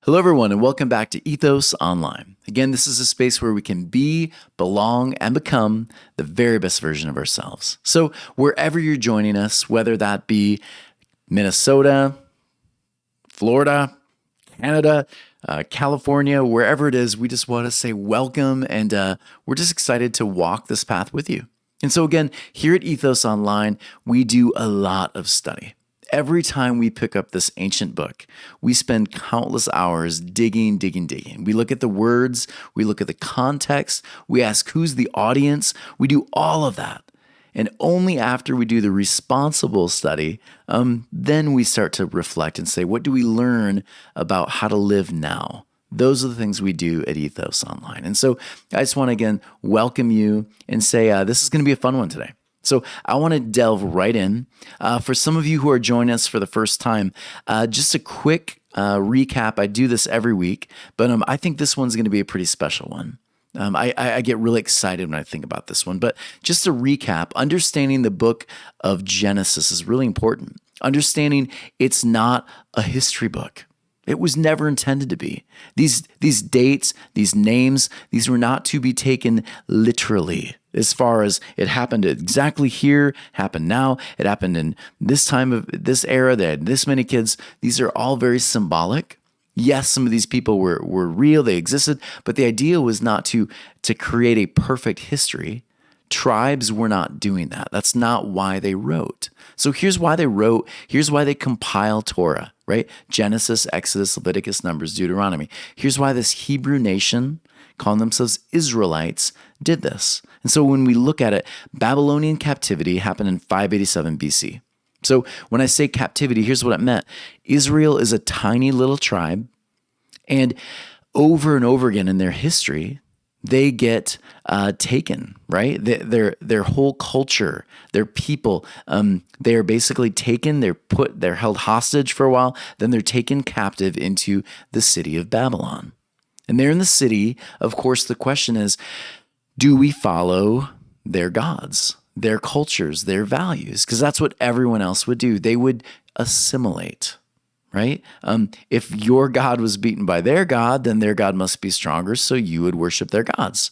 Hello, everyone, and welcome back to Ethos Online. Again, this is a space where we can be, belong, and become the very best version of ourselves. So, wherever you're joining us, whether that be Minnesota, Florida, Canada, California, wherever it is, we just want to say welcome, and we're just excited to walk this path with you. And so, again, here at Ethos Online, we do a lot of study. Every time we pick up this ancient book, we spend countless hours digging. We look at the words, we look at the context, we ask who's the audience, we do all of that. And only after we do the responsible study, then we start to reflect and say, what do we learn about how to live now? Those are the things we do at Ethos Online. And so I just want to, again, welcome you and say this is going to be a fun one today. So I want to delve right in. For some of you who are joining us for the first time, just a quick recap. I do this every week, but I think this one's going to be a pretty special one. I get really excited when I think about this one. But just to recap, understanding the book of Genesis is really important. Understanding it's not a history book. It was never intended to be. These dates, these names, these were not to be taken literally. As far as it happened exactly here, happened now, it happened in this time of this era, they had this many kids. These are all very symbolic. Yes, some of these people were real, they existed, but the idea was not to create a perfect history. Tribes were not doing that. That's not why they wrote. So here's why they wrote. Here's why they compile Torah, right? Genesis, Exodus, Leviticus, Numbers, Deuteronomy. Here's why this Hebrew nation, calling themselves Israelites, did this. And so when we look at it, Babylonian captivity happened in 587 BC. So when I say captivity, here's what it meant. Israel is a tiny little tribe, and over and over again in their history, they get taken, right? Their whole culture, their people, they are basically taken. They're held hostage for a while. Then they're taken captive into the city of Babylon. And they're in the city. Of course, the question is, do we follow their gods, their cultures, their values? Because that's what everyone else would do. They would assimilate. Right? If your God was beaten by their God, then their God must be stronger, so you would worship their gods.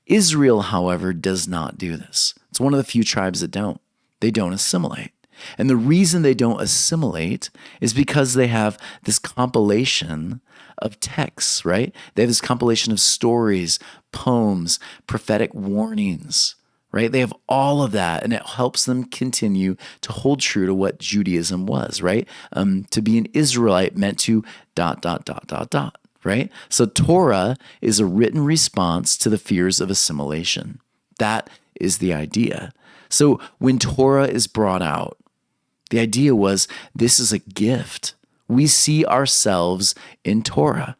Israel, however, does not do this. It's one of the few tribes that don't. They don't assimilate. And the reason they don't assimilate is because they have this compilation of texts, right? They have this compilation of stories, poems, prophetic warnings, right? They have all of that, and it helps them continue to hold true to what Judaism was, right? To be an Israelite meant to ... right? So Torah is a written response to the fears of assimilation. That is the idea. So when Torah is brought out, the idea was this is a gift. We see ourselves in Torah.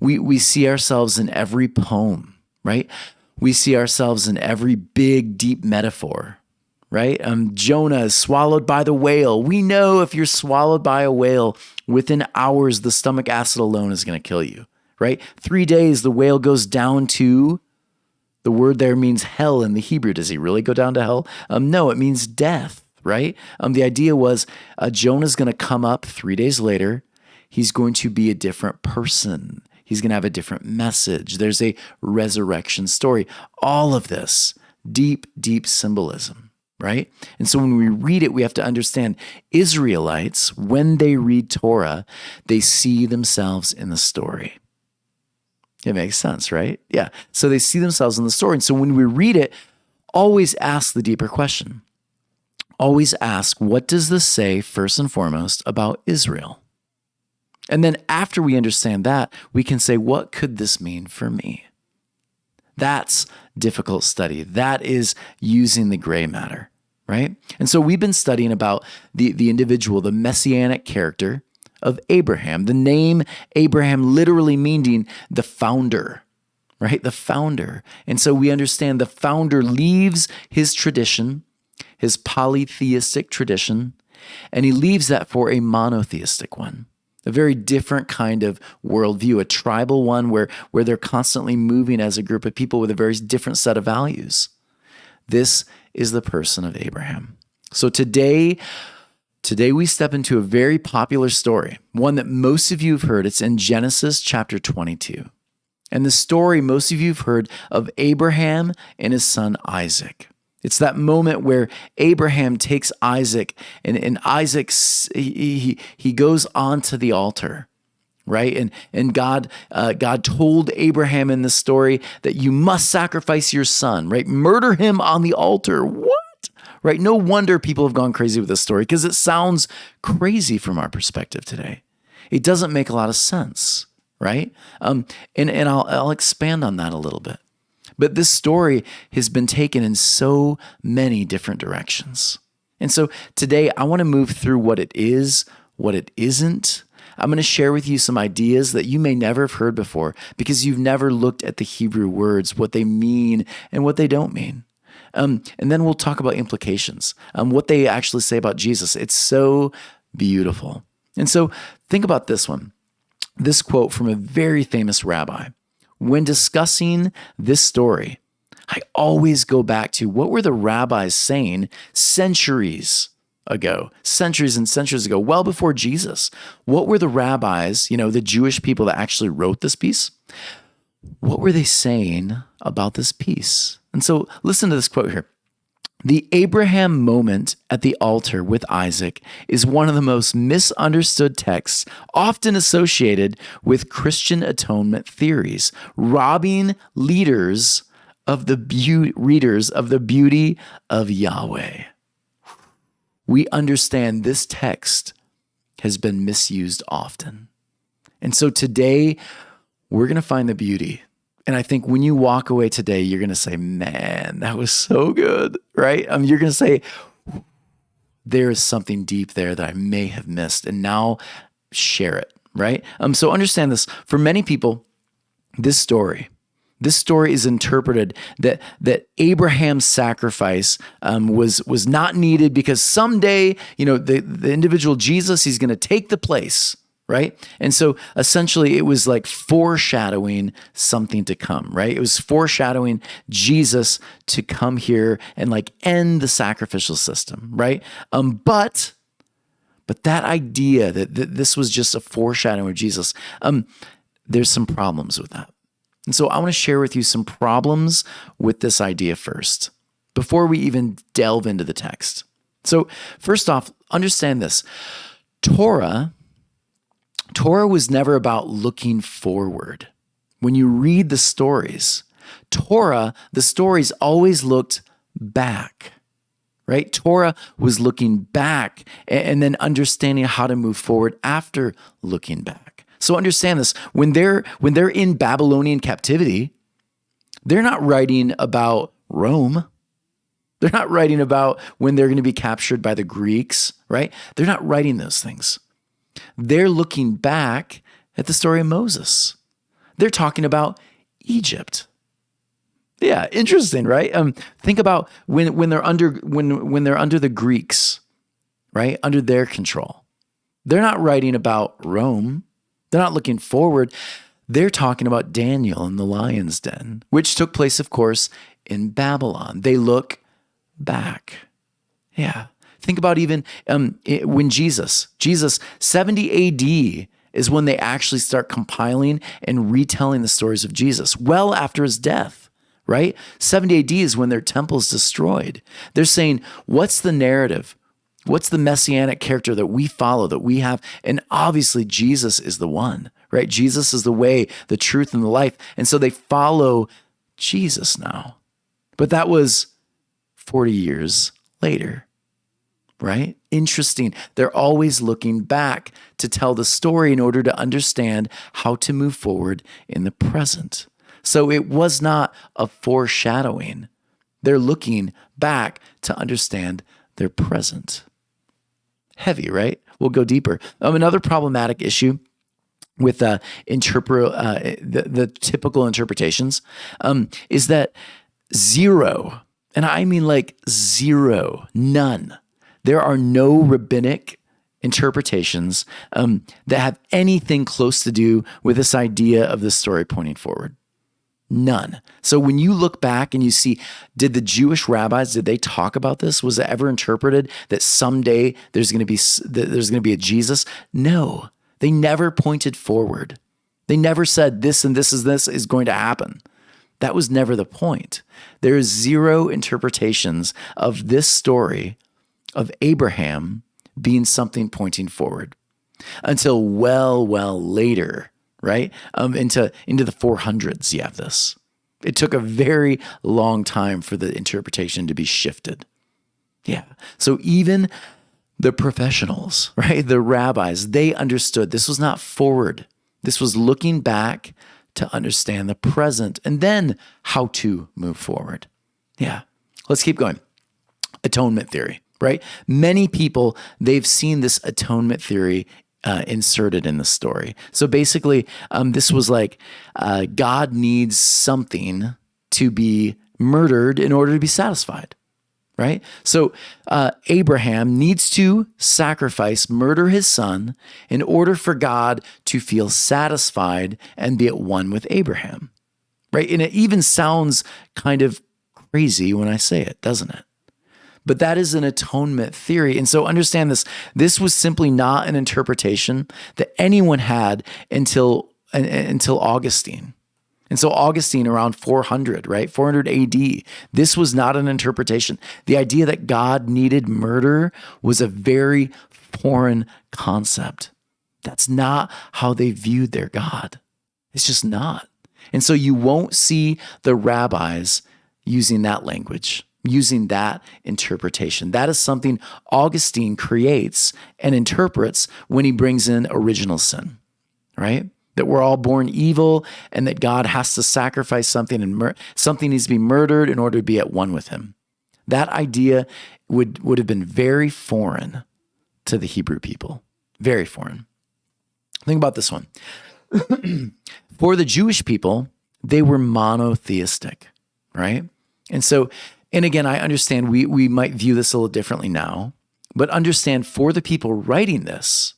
We see ourselves in every poem, right? We see ourselves in every big, deep metaphor, right? Jonah is swallowed by the whale. We know if you're swallowed by a whale, within hours, the stomach acid alone is going to kill you, right? 3 days, the whale goes down to, the word there means hell in the Hebrew. Does he really go down to hell? No, it means death, right? The idea was Jonah's going to come up 3 days later. He's going to be a different person. He's going to have a different message. There's a resurrection story. All of this, deep, deep symbolism, right? And so when we read it, we have to understand Israelites, when they read Torah, they see themselves in the story. It makes sense, right? Yeah. So they see themselves in the story. And so when we read it, always ask the deeper question. Always ask, what does this say first and foremost about Israel? And then after we understand that, we can say, what could this mean for me? That's difficult study. That is using the gray matter, right? And so we've been studying about the individual, the messianic character of Abraham. The name Abraham literally meaning the founder, right? The founder. And so we understand the founder leaves his tradition, his polytheistic tradition, and he leaves that for a monotheistic one. A very different kind of worldview, a tribal one where they're constantly moving as a group of people with a very different set of values. This is the person of Abraham. So today, Today we step into a very popular story, one that most of you have heard. It's in Genesis chapter 22. And the story most of you have heard of Abraham and his son Isaac. It's that moment where Abraham takes Isaac and Isaac, he goes onto the altar, right? And God told Abraham in the story that you must sacrifice your son, right? Murder him on the altar. What? Right? No wonder people have gone crazy with this story because it sounds crazy from our perspective today. It doesn't make a lot of sense, right? And I'll expand on that a little bit. But this story has been taken in so many different directions. And so today I want to move through what it is, what it isn't. I'm going to share with you some ideas that you may never have heard before because you've never looked at the Hebrew words, what they mean and what they don't mean. And then we'll talk about implications, what they actually say about Jesus. It's so beautiful. And so think about this one, this quote from a very famous rabbi. When discussing this story, I always go back to what were the rabbis saying centuries and centuries ago, well before Jesus. What were the rabbis, the Jewish people that actually wrote this piece? What were they saying about this piece? And so listen to this quote here. The Abraham moment at the altar with Isaac is one of the most misunderstood texts often associated with Christian atonement theories, robbing readers of the beauty of Yahweh. We understand this text has been misused often. And so today, we're going to find the beauty. And I think when you walk away today, you're going to say, man, that was so good, right? You're going to say, there is something deep there that I may have missed. And now share it, right? So understand this. For many people, this story is interpreted that Abraham's sacrifice was not needed because someday, the individual Jesus, he's going to take the place, right? And so essentially it was like foreshadowing something to come, right? It was foreshadowing Jesus to come here and like end the sacrificial system, right? But that idea that this was just a foreshadowing of Jesus, there's some problems with that. And so I want to share with you some problems with this idea first, before we even delve into the text. So first off, understand this. Torah was never about looking forward. When you read the stories, the stories always looked back, right? Torah was looking back and then understanding how to move forward after looking back. So understand this, when they're in Babylonian captivity, they're not writing about Rome. They're not writing about when they're going to be captured by the Greeks, right? They're not writing those things. They're looking back at the story of Moses. They're talking about Egypt. Yeah, interesting, right? Think about when they're under the Greeks, right? Under their control. They're not writing about Rome. They're not looking forward. They're talking about Daniel in the lion's den, which took place, of course, in Babylon. They look back. Yeah. Think about even when Jesus, 70 AD is when they actually start compiling and retelling the stories of Jesus, well after his death, right? 70 AD is when their temple is destroyed. They're saying, what's the narrative? What's the messianic character that we follow, that we have? And obviously Jesus is the one, right? Jesus is the way, the truth, and the life. And so they follow Jesus now. But that was 40 years later, right? Interesting. They're always looking back to tell the story in order to understand how to move forward in the present. So it was not a foreshadowing. They're looking back to understand their present. Heavy, right? We'll go deeper. Another problematic issue with the typical interpretations is that zero, and I mean like zero, none. There are no rabbinic interpretations that have anything close to do with this idea of the story pointing forward. None. So when you look back and you see, did the Jewish rabbis, did they talk about this? Was it ever interpreted that someday there's going to be a Jesus? No, they never pointed forward. They never said this and this is going to happen. That was never the point. There is zero interpretations of this story of Abraham being something pointing forward until well later, right? Into the 400s, you have this. It took a very long time for the interpretation to be shifted. Yeah. So even the professionals, right? The rabbis, they understood this was not forward. This was looking back to understand the present and then how to move forward. Yeah. Let's keep going. Atonement theory, right? Many people, they've seen this atonement theory inserted in the story. So basically, this was like God needs something to be murdered in order to be satisfied, right? So Abraham needs to murder his son in order for God to feel satisfied and be at one with Abraham, right? And it even sounds kind of crazy when I say it, doesn't it? But that is an atonement theory. And so understand this. This was simply not an interpretation that anyone had until Augustine. And so Augustine around 400, right? 400 AD. This was not an interpretation. The idea that God needed murder was a very foreign concept. That's not how they viewed their God. It's just not. And so you won't see the rabbis using that language, using that interpretation. That is something Augustine creates and interprets when he brings in original sin, right? That we're all born evil and that God has to sacrifice something and something needs to be murdered in order to be at one with him. That idea would have been very foreign to the Hebrew people. Very foreign. Think about this one. For the Jewish people, they were monotheistic, right? And again, I understand we might view this a little differently now, but understand for the people writing this,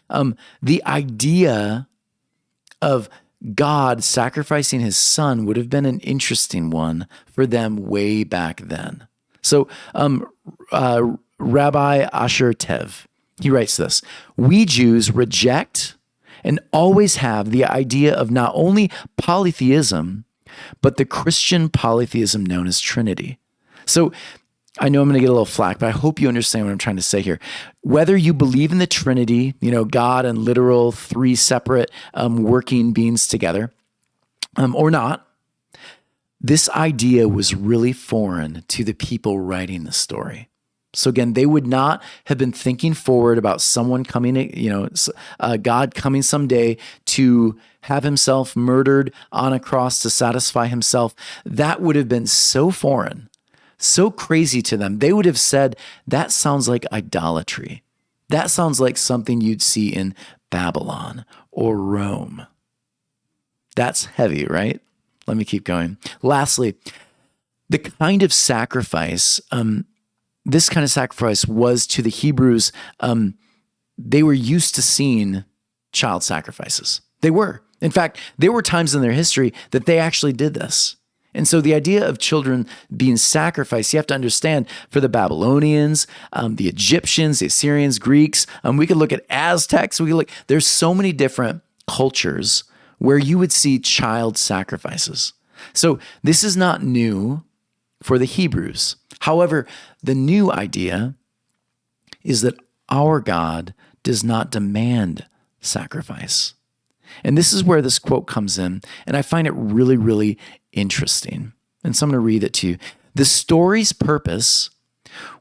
the idea of God sacrificing his son would have been an interesting one for them way back then. So Rabbi Asher Tev, he writes this: we Jews reject and always have the idea of not only polytheism, but the Christian polytheism known as Trinity. So I know I'm going to get a little flack, but I hope you understand what I'm trying to say here. Whether you believe in the Trinity, God and literal three separate working beings together, or not, this idea was really foreign to the people writing the story. So again, they would not have been thinking forward about someone coming, God coming someday to have himself murdered on a cross to satisfy himself. That would have been so foreign, so crazy to them. They would have said, that sounds like idolatry. That sounds like something you'd see in Babylon or Rome. That's heavy, right? Let me keep going. Lastly, the kind of sacrifice, this kind of sacrifice was to the Hebrews, they were used to seeing child sacrifices. They were. In fact, there were times in their history that they actually did this. And so the idea of children being sacrificed, you have to understand, for the Babylonians, the Egyptians, the Assyrians, Greeks, we could look at Aztecs, there's so many different cultures where you would see child sacrifices. So this is not new for the Hebrews. However, the new idea is that our God does not demand sacrifice. And this is where this quote comes in, and I find it really, really interesting. And so I'm going to read it to you. The story's purpose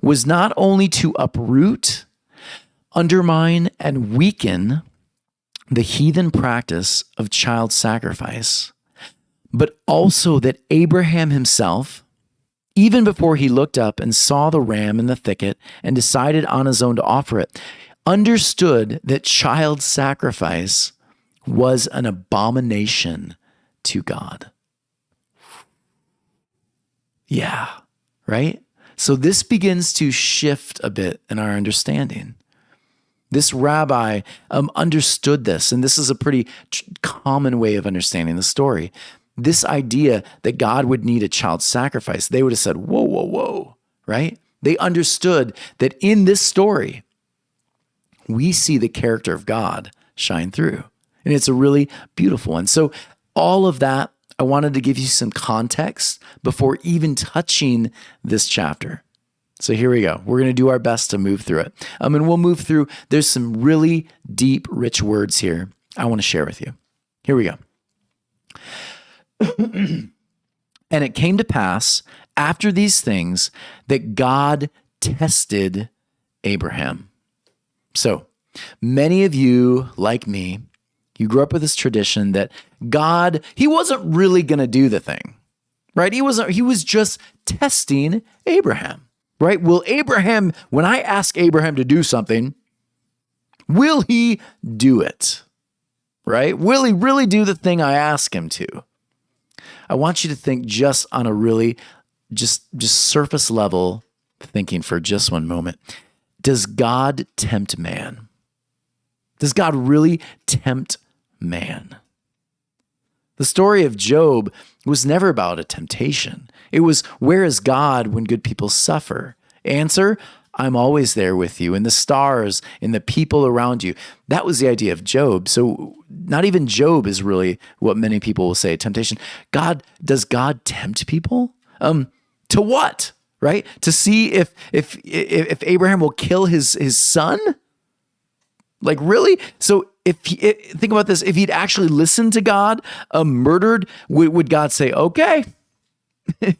was not only to uproot, undermine, and weaken the heathen practice of child sacrifice, but also that Abraham himself, even before he looked up and saw the ram in the thicket and decided on his own to offer it, understood that child sacrifice was an abomination to God. Yeah, right? So this begins to shift a bit in our understanding. This rabbi understood this, and this is a pretty common way of understanding the story. this idea that God would need a child sacrifice, they would have said, whoa, whoa, whoa, right? They understood that in this story, we see the character of God shine through. And it's a really beautiful one. So all of that, I wanted to give you some context before even touching this chapter. So here we go. We're going to do our best to move through it. And we'll move through. There's some really deep, rich words here I want to share with you. Here we go. And it came to pass after these things that God tested Abraham. So many of you, like me, you grew up with this tradition that God, he wasn't really going to do the thing, right? He was just testing Abraham, right? Will Abraham, when I ask Abraham to do something, will he do it, right? Will he really do the thing I ask him to? I want you to think just on a really, just surface level thinking for just one moment. Does God tempt man? Does God really tempt man? The story of Job was never about a temptation. It was, where is God when good people suffer? Answer, I'm always there with you, in the stars, in the people around you. That was the idea of Job. So not even Job is really what many people will say temptation. Does God tempt people? To what? Right? To see if Abraham will kill his son? Like, really? So think about this. If he'd actually listened to God, murdered, would God say, okay,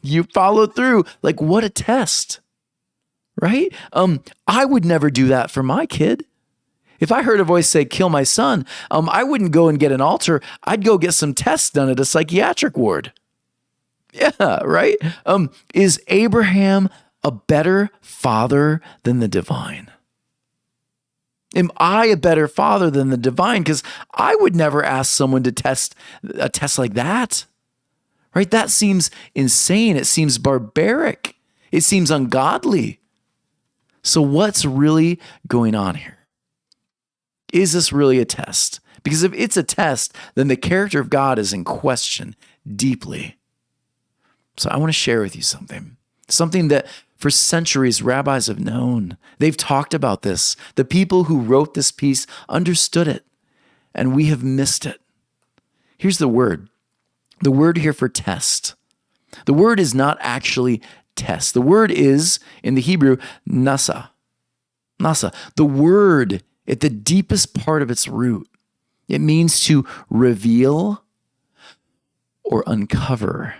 you followed through? Like, what a test, right? I would never do that for my kid. If I heard a voice say, kill my son, I wouldn't go and get an altar. I'd go get some tests done at a psychiatric ward. Yeah, right? Is Abraham a better father than the divine? Am I a better father than the divine? Because I would never ask someone to test a test like that, right? That seems insane. It seems barbaric. It seems ungodly. So what's really going on here? Is this really a test? Because if it's a test, then the character of God is in question deeply. So I want to share with you something that for centuries rabbis have known. They've talked about this. The people who wrote this piece understood it, and we have missed it. Here's the word. The word here for test. The word is not actually test. The word is, in the Hebrew, nasa. Nasa. The word, at the deepest part of its root, it means to reveal or uncover.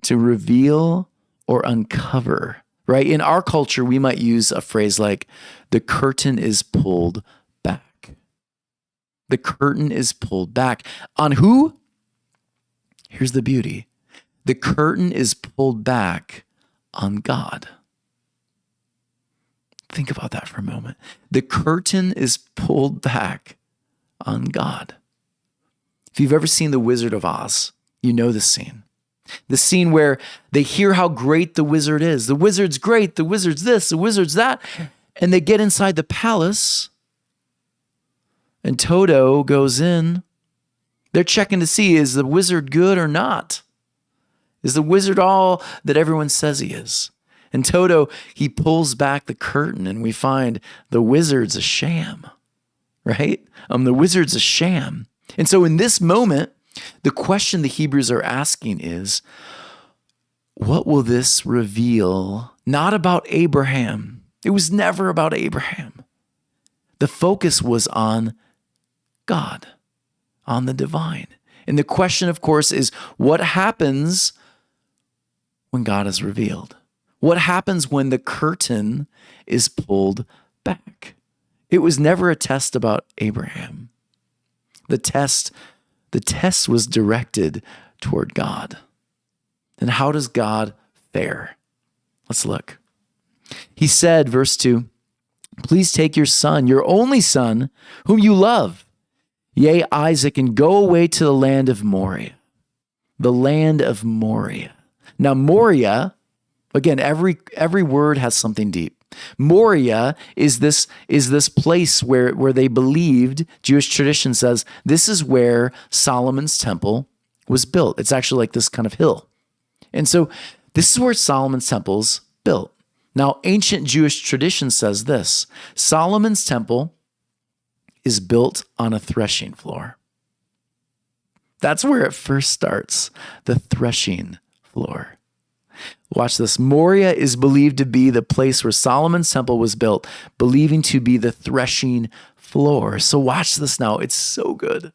To reveal or uncover, right? In our culture, we might use a phrase like, the curtain is pulled back. The curtain is pulled back. On who? Here's the beauty. The curtain is pulled back on God. Think about that for a moment. The curtain is pulled back on God. If you've ever seen The Wizard of Oz, you know this scene. The scene where they hear how great the wizard is. The wizard's great, the wizard's this, the wizard's that. And they get inside the palace, and Toto goes in. They're checking to see, is the wizard good or not? Is the wizard all that everyone says he is? And Toto, he pulls back the curtain, and we find the wizard's a sham, right? The wizard's a sham. And so in this moment, the question the Hebrews are asking is, what will this reveal? Not about Abraham. It was never about Abraham. The focus was on God, on the divine. And the question, of course, is what happens when God is revealed? What happens when the curtain is pulled back? It was never a test about Abraham. The test was directed toward God. And how does God fare? Let's look. He said, verse 2, please take your son, your only son, whom you love, yea, Isaac, and go away to the land of Morya. The land of Morya. Now, Morya, again, every word has something deep. Morya is this place where they believed, Jewish tradition says, this is where Solomon's temple was built. It's actually like this kind of hill. And so this is where Solomon's temple is built. Now, ancient Jewish tradition says this: Solomon's temple is built on a threshing floor. That's where it first starts, the threshing floor. Watch this. Morya is believed to be the place where Solomon's temple was built, believing to be the threshing floor. So watch this now. It's so good.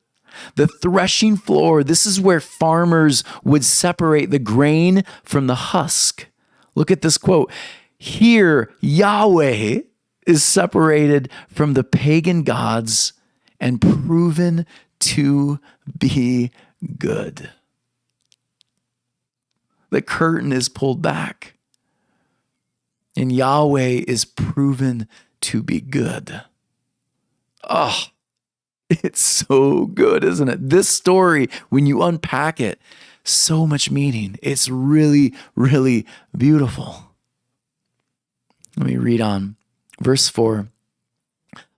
The threshing floor, this is where farmers would separate the grain from the husk. Look at this quote. Here, Yahweh is separated from the pagan gods and proven to be good. The curtain is pulled back, and Yahweh is proven to be good. Oh, it's so good, isn't it? This story, when you unpack it, so much meaning. It's really, really beautiful. Let me read on. Verse 4.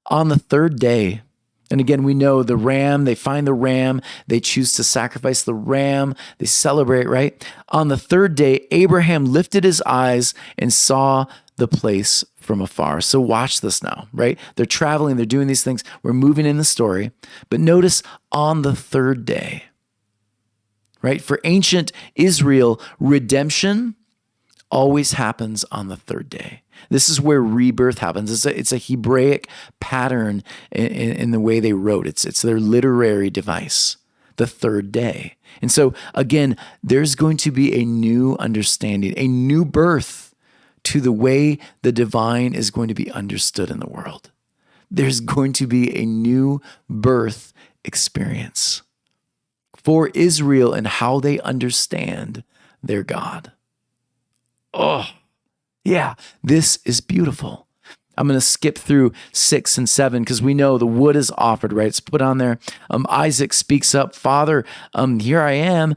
On the third day, and again, we know the ram, they find the ram, they choose to sacrifice the ram, they celebrate, right? On the third day, Abraham lifted his eyes and saw the place from afar. So watch this now, right? They're traveling, they're doing these things. We're moving in the story. But notice on the third day, right? For ancient Israel, redemption always happens on the third day. This is where rebirth happens. It's a Hebraic pattern in the way they wrote. It's their literary device, the third day. And so again, there's going to be a new understanding, a new birth to the way the divine is going to be understood in the world. There's going to be a new birth experience for Israel and how they understand their God. Oh, yeah, this is beautiful. I'm going to skip through 6 and 7 because we know the wood is offered, right? It's put on there. Isaac speaks up, Father, here I am.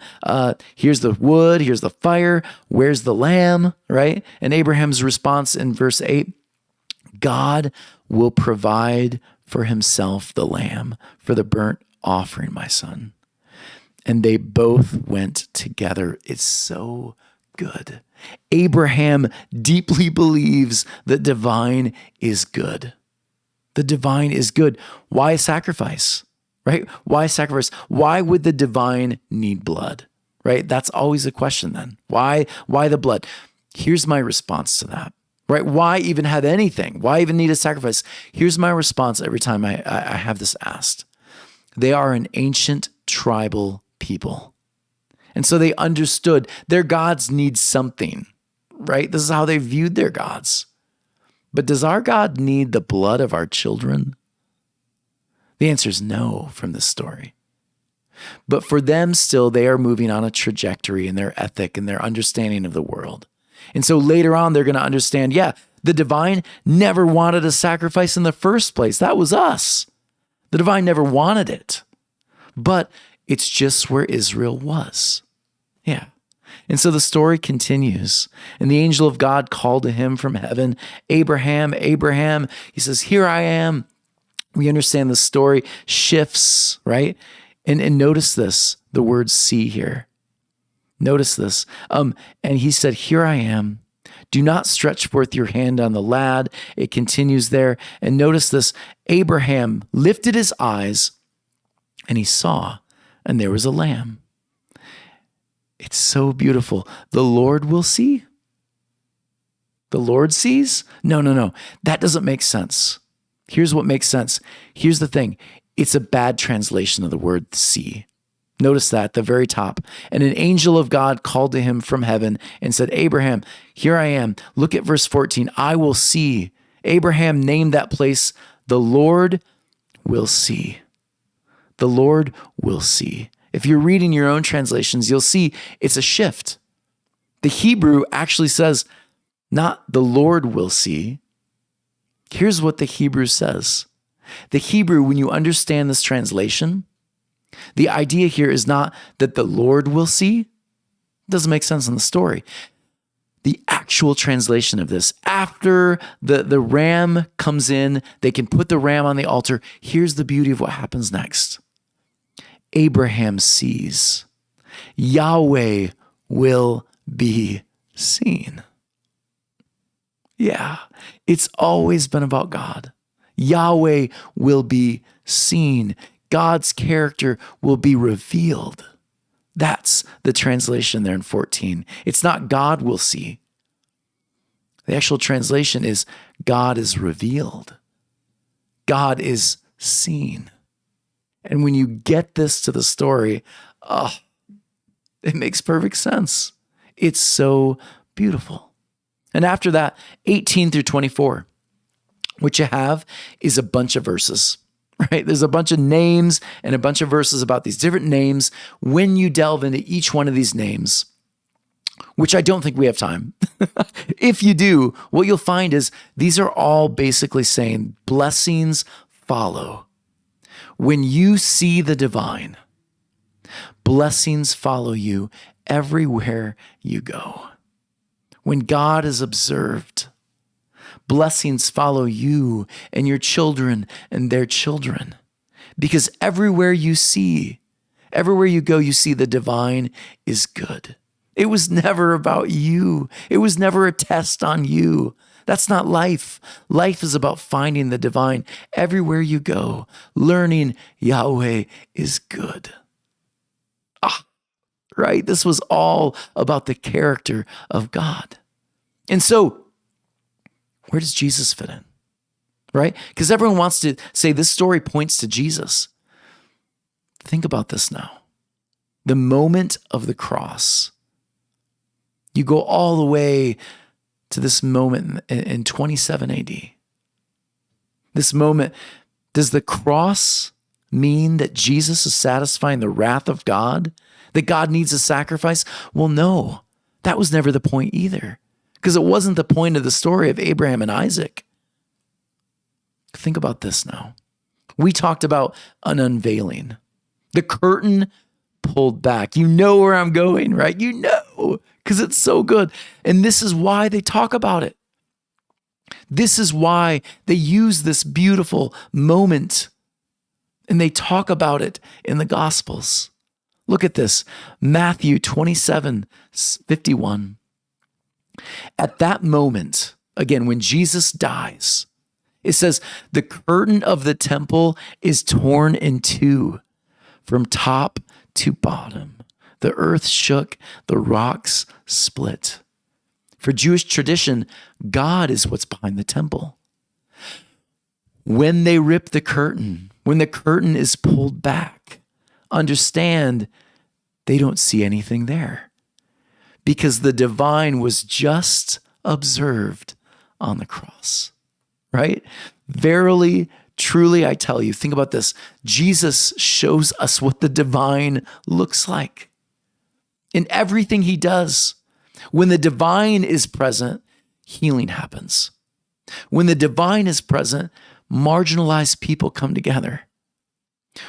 Here's the wood. Here's the fire. Where's the lamb, right? And Abraham's response in verse 8, God will provide for himself the lamb for the burnt offering, my son. And they both went together. It's so good. Abraham deeply believes that divine is good. The divine is good. Why sacrifice, right? Why sacrifice? Why would the divine need blood, right? That's always a question then. Why the blood? Here's my response to that, right? Why even have anything? Why even need a sacrifice? Here's my response every time I have this asked. They are an ancient tribal people. And so they understood their gods need something, right? This is how they viewed their gods. But does our God need the blood of our children? The answer is no from this story. But for them still, they are moving on a trajectory in their ethic and their understanding of the world. And so later on, they're going to understand, yeah, the divine never wanted a sacrifice in the first place. That was us. The divine never wanted it. But it's just where Israel was. Yeah. And so the story continues. And the angel of God called to him from heaven, Abraham, Abraham. He says, here I am. We understand the story shifts, right? And notice this, the word see here. Notice this. And he said, here I am. Do not stretch forth your hand on the lad. It continues there. And notice this. Abraham lifted his eyes and he saw, and there was a lamb. It's so beautiful. The Lord will see. The Lord sees? No. That doesn't make sense. Here's what makes sense. Here's the thing. It's a bad translation of the word see. Notice that at the very top. And an angel of God called to him from heaven and said, Abraham, here I am. Look at verse 14. I will see. Abraham named that place, the Lord will see. The Lord will see. If you're reading your own translations, you'll see it's a shift. The Hebrew actually says, not the Lord will see. Here's what the Hebrew says. The Hebrew, when you understand this translation, the idea here is not that the Lord will see. It doesn't make sense in the story. The actual translation of this, after the ram comes in, they can put the ram on the altar. Here's the beauty of what happens next. Abraham sees. Yahweh will be seen. Yeah, it's always been about God. Yahweh will be seen. God's character will be revealed. That's the translation there in 14. It's not God will see. The actual translation is God is revealed. God is seen. And when you get this to the story, it makes perfect sense. It's so beautiful. And after that, 18 through 24, what you have is a bunch of verses, right? There's a bunch of names and a bunch of verses about these different names. When you delve into each one of these names, which I don't think we have time. If you do, what you'll find is these are all basically saying blessings follow. When you see the divine, blessings follow you everywhere you go. When God is observed, blessings follow you and your children and their children. Because everywhere you go, you see the divine is good. It was never about you. It was never a test on you. That's not life. Life is about finding the divine everywhere you go, learning Yahweh is good. Right? This was all about the character of God. And so, where does Jesus fit in? Right? Because everyone wants to say this story points to Jesus. Think about this now. The moment of the cross. You go all the way to this moment in 27 AD. This moment, does the cross mean that Jesus is satisfying the wrath of God? That God needs a sacrifice? Well, no, that was never the point either, because it wasn't the point of the story of Abraham and Isaac. Think about this now. We talked about an unveiling. The curtain pulled back. You know where I'm going, right? You know, because it's so good. And this is why they talk about it. This is why they use this beautiful moment and they talk about it in the Gospels. Look at this, Matthew 27:51. At that moment, again, when Jesus dies, it says, the curtain of the temple is torn in two from top to bottom. The earth shook, the rocks split. For Jewish tradition, God is what's behind the temple. When they rip the curtain, when the curtain is pulled back, understand they don't see anything there because the divine was just observed on the cross, right? Verily, truly, I tell you, think about this. Jesus shows us what the divine looks like in everything he does. When the divine is present, healing happens. When the divine is present, marginalized people come together.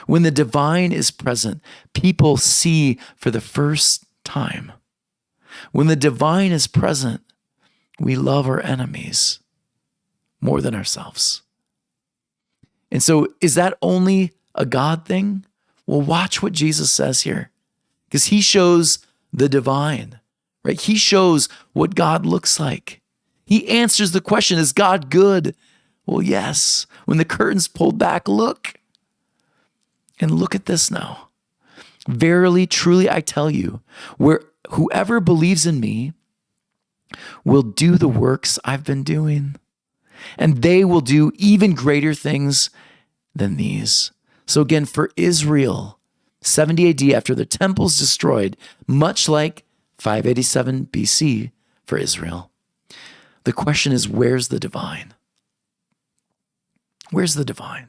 When the divine is present, people see for the first time. When the divine is present, we love our enemies more than ourselves. And so is that only a God thing? Well, watch what Jesus says here, because he shows the divine, right? He shows what God looks like. He answers the question, is God good? Well, yes. When the curtain's pulled back, look. And look at this now. Verily, truly, I tell you, whoever believes in me will do the works I've been doing, and they will do even greater things than these. So again, for Israel, 70 AD, after the temple's destroyed, much like 587 BC for Israel, the question is, where's the divine? Where's the divine?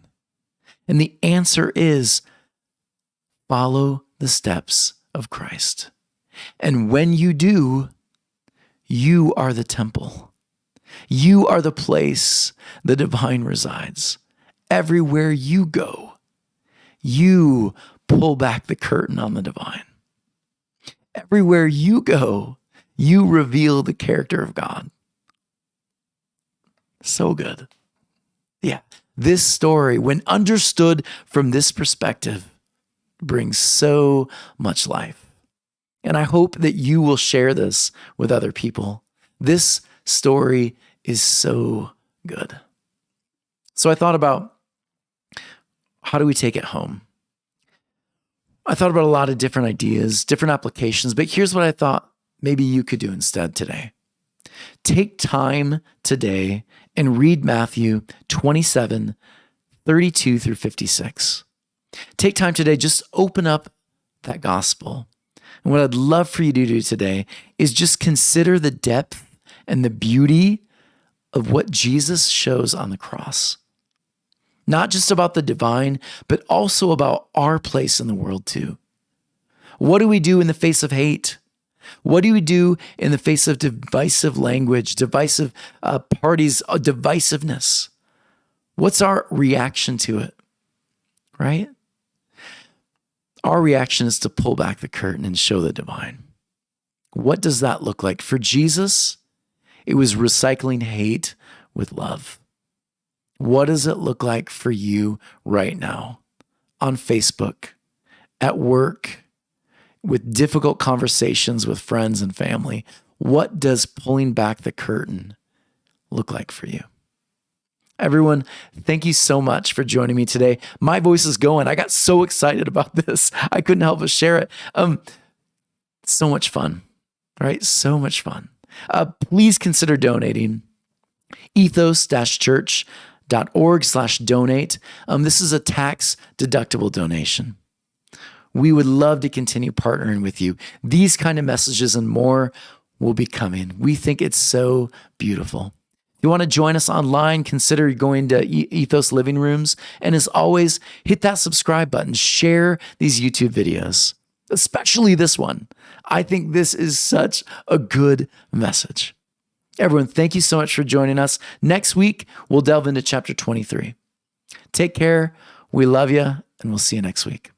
And the answer is, follow the steps of Christ. And when you do, you are the temple. You are the place the divine resides. Everywhere you go, you pull back the curtain on the divine. Everywhere you go, you reveal the character of God. So good. Yeah. This story, when understood from this perspective, brings so much life. And I hope that you will share this with other people. This story is so good. So I thought about, how do we take it home? I thought about a lot of different ideas, different applications, but here's what I thought maybe you could do instead today. Take time today and read Matthew 27, 32 through 56. Take time today, just open up that gospel. And what I'd love for you to do today is just consider the depth and the beauty of what Jesus shows on the cross. Not just about the divine, but also about our place in the world too. What do we do in the face of hate? What do we do in the face of divisive language, divisive parties, divisiveness? What's our reaction to it, right? Our reaction is to pull back the curtain and show the divine. What does that look like? For Jesus, it was recycling hate with love. What does it look like for you right now on Facebook, at work, with difficult conversations with friends and family? What does pulling back the curtain look like for you? Everyone, thank you so much for joining me today. My voice is going. I got so excited about this. I couldn't help but share it. So much fun, right? So much fun. Please consider donating. Ethos-Church.org/donate. This is a tax-deductible donation. We would love to continue partnering with you. These kind of messages and more will be coming. We think it's so beautiful. If you want to join us online, consider going to Ethos Living Rooms. And as always, hit that subscribe button. Share these YouTube videos, especially this one. I think this is such a good message. Everyone, thank you so much for joining us. Next week, we'll delve into chapter 23. Take care. We love you, and we'll see you next week.